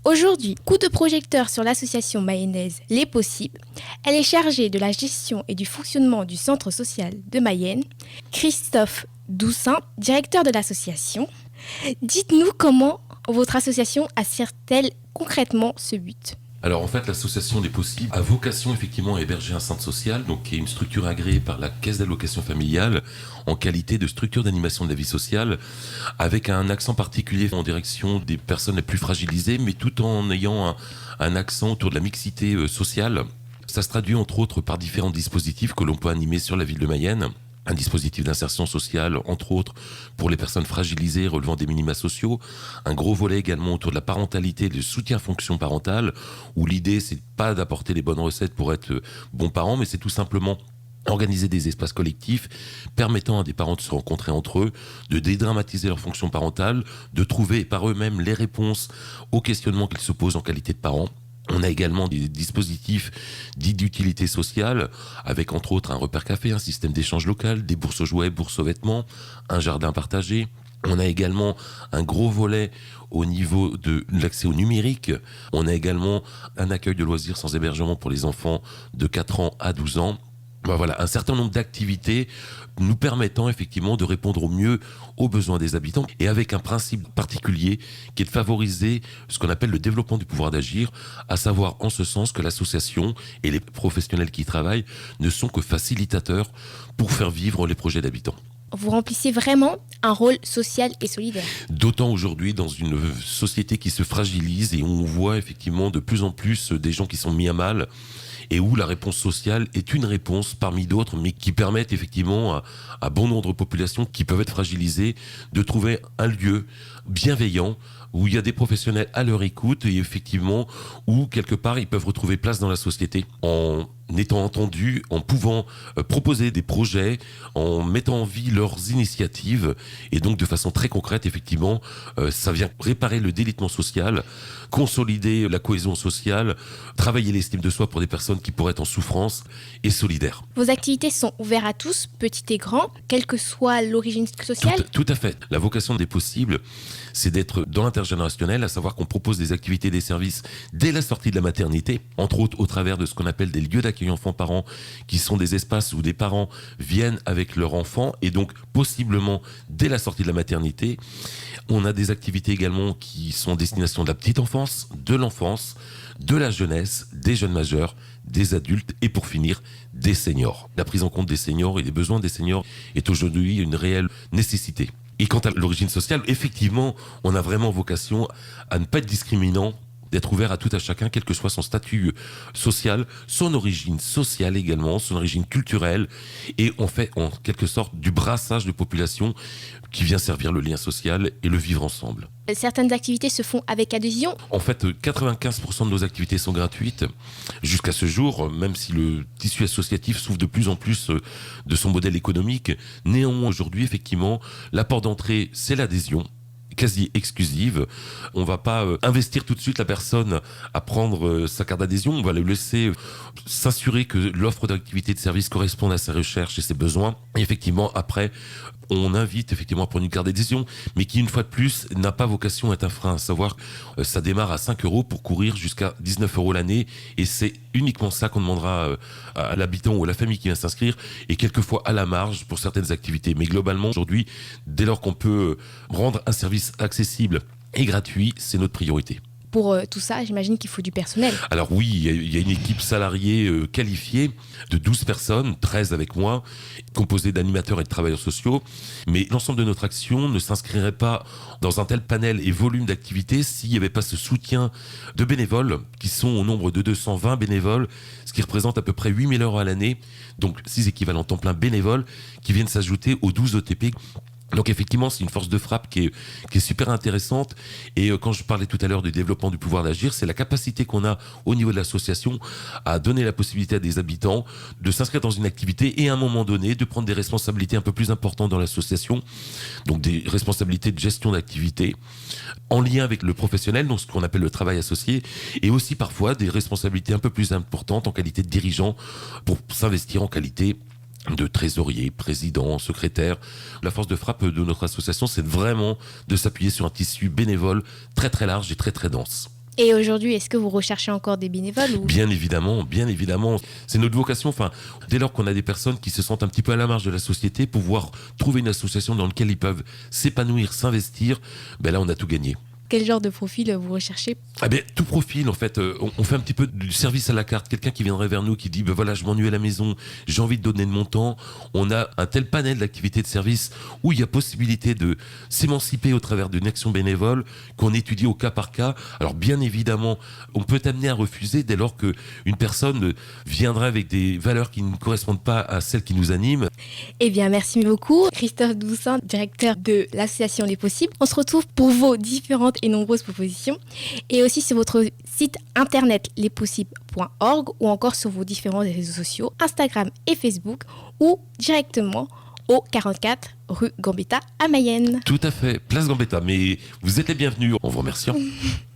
Aujourd'hui, coup de projecteur sur l'association mayonnaise Les Possibles. Elle est chargée de la gestion et du fonctionnement du centre social de Mayenne. Christophe Doussin, directeur de l'association. Dites-nous comment votre association assure-t-elle concrètement ce but ? Alors en fait, l'association des possibles a vocation effectivement à héberger un centre social, donc qui est une structure agréée par la Caisse d'allocation familiale en qualité de structure d'animation de la vie sociale, avec un accent particulier en direction des personnes les plus fragilisées, mais tout en ayant un accent autour de la mixité sociale. Ça se traduit entre autres par différents dispositifs que l'on peut animer sur la ville de Mayenne. Un dispositif d'insertion sociale, entre autres, pour les personnes fragilisées relevant des minima sociaux. Un gros volet également autour de la parentalité, du soutien fonction parentale, où l'idée, c'est pas d'apporter les bonnes recettes pour être bons parents, mais c'est tout simplement organiser des espaces collectifs permettant à des parents de se rencontrer entre eux, de dédramatiser leur fonction parentale, de trouver par eux-mêmes les réponses aux questionnements qu'ils se posent en qualité de parents. On a également des dispositifs dits d'utilité sociale, avec entre autres un repère café, un système d'échange local, des bourses aux jouets, bourses aux vêtements, un jardin partagé. On a également un gros volet au niveau de l'accès au numérique. On a également un accueil de loisirs sans hébergement pour les enfants de 4 ans à 12 ans. Voilà, un certain nombre d'activités nous permettant effectivement de répondre au mieux aux besoins des habitants et avec un principe particulier qui est de favoriser ce qu'on appelle le développement du pouvoir d'agir, à savoir en ce sens que l'association et les professionnels qui y travaillent ne sont que facilitateurs pour faire vivre les projets d'habitants. Vous remplissez vraiment un rôle social et solidaire. D'autant aujourd'hui dans une société qui se fragilise et où on voit effectivement de plus en plus des gens qui sont mis à mal et où la réponse sociale est une réponse parmi d'autres, mais qui permettent effectivement à bon nombre de populations qui peuvent être fragilisées de trouver un lieu bienveillant où il y a des professionnels à leur écoute et effectivement où quelque part ils peuvent retrouver place dans la société en étant entendus, en pouvant proposer des projets, en mettant en vie leurs initiatives et donc de façon très concrète effectivement ça vient réparer le délitement social, consolider la cohésion sociale, travailler l'estime de soi pour des personnes qui pourraient être en souffrance et solidaires. Vos activités sont ouvertes à tous, petits et grands, quelle que soit l'origine sociale ? Tout à fait. La vocation des possibles, c'est d'être dans l'intergénérationnel, à savoir qu'on propose des activités et des services dès la sortie de la maternité, entre autres au travers de ce qu'on appelle des lieux d'accueil enfants-parents, qui sont des espaces où des parents viennent avec leur enfant, et donc possiblement dès la sortie de la maternité. On a des activités également qui sont en destination de la petite enfance, de l'enfance, de la jeunesse, des jeunes majeurs, des adultes et pour finir, des seniors. La prise en compte des seniors et des besoins des seniors est aujourd'hui une réelle nécessité. Et quant à l'origine sociale, effectivement, on a vraiment vocation à ne pas être discriminant, d'être ouvert à tout à chacun, quel que soit son statut social, son origine sociale également, son origine culturelle. Et on fait en quelque sorte du brassage de population qui vient servir le lien social et le vivre ensemble. Certaines activités se font avec adhésion. En fait, 95% de nos activités sont gratuites jusqu'à ce jour, même si le tissu associatif souffre de plus en plus de son modèle économique. Néanmoins, aujourd'hui, effectivement, la porte d'entrée, c'est l'adhésion, quasi exclusive. On va pas investir tout de suite la personne à prendre sa carte d'adhésion. On va le laisser s'assurer que l'offre d'activité de service corresponde à ses recherches et ses besoins. Et effectivement, après, on invite effectivement à prendre une carte d'adhésion, mais qui, une fois de plus, n'a pas vocation à être un frein. À savoir, ça démarre à 5 € pour courir jusqu'à 19 € l'année. Et c'est uniquement ça qu'on demandera à l'habitant ou à la famille qui vient s'inscrire, et quelquefois à la marge pour certaines activités. Mais globalement, aujourd'hui, dès lors qu'on peut rendre un service accessible et gratuit, c'est notre priorité. Pour tout ça, j'imagine qu'il faut du personnel. Alors oui, il y a une équipe salariée qualifiée de 12 personnes, 13 avec moi, composée d'animateurs et de travailleurs sociaux. Mais l'ensemble de notre action ne s'inscrirait pas dans un tel panel et volume d'activités s'il n'y avait pas ce soutien de bénévoles, qui sont au nombre de 220 bénévoles, ce qui représente à peu près 8000 heures à l'année, donc 6 équivalents temps plein bénévoles, qui viennent s'ajouter aux 12 ETP. Donc effectivement, c'est une force de frappe qui est super intéressante. Et quand je parlais tout à l'heure du développement du pouvoir d'agir, c'est la capacité qu'on a au niveau de l'association à donner la possibilité à des habitants de s'inscrire dans une activité et à un moment donné de prendre des responsabilités un peu plus importantes dans l'association. Donc des responsabilités de gestion d'activité en lien avec le professionnel, donc ce qu'on appelle le travail associé, et aussi parfois des responsabilités un peu plus importantes en qualité de dirigeant pour s'investir en qualité de trésorier, président, secrétaire. La force de frappe de notre association, c'est vraiment de s'appuyer sur un tissu bénévole très très large et très très dense. Et aujourd'hui, est-ce que vous recherchez encore des bénévoles ou... Bien évidemment, bien évidemment. C'est notre vocation. Enfin, dès lors qu'on a des personnes qui se sentent un petit peu à la marge de la société, pouvoir trouver une association dans laquelle ils peuvent s'épanouir, s'investir, ben là, on a tout gagné. Quel genre de profil vous recherchez? Ah ben, tout profil, en fait. On fait un petit peu du service à la carte. Quelqu'un qui viendrait vers nous, qui dit, ben voilà, je m'ennuie à la maison, j'ai envie de donner de mon temps. On a un tel panel d'activités de service où il y a possibilité de s'émanciper au travers d'une action bénévole qu'on étudie au cas par cas. Alors, bien évidemment, on peut amener à refuser dès lors qu'une personne viendrait avec des valeurs qui ne correspondent pas à celles qui nous animent. Eh bien, merci beaucoup. Christophe Doussin, directeur de l'association Les Possibles. On se retrouve pour vos différentes et nombreuses propositions et aussi sur votre site internet lespossibles.org ou encore sur vos différents réseaux sociaux Instagram et Facebook ou directement au 44 rue Gambetta à Mayenne. Tout à fait, place Gambetta. Mais vous êtes les bienvenus. On vous remercie.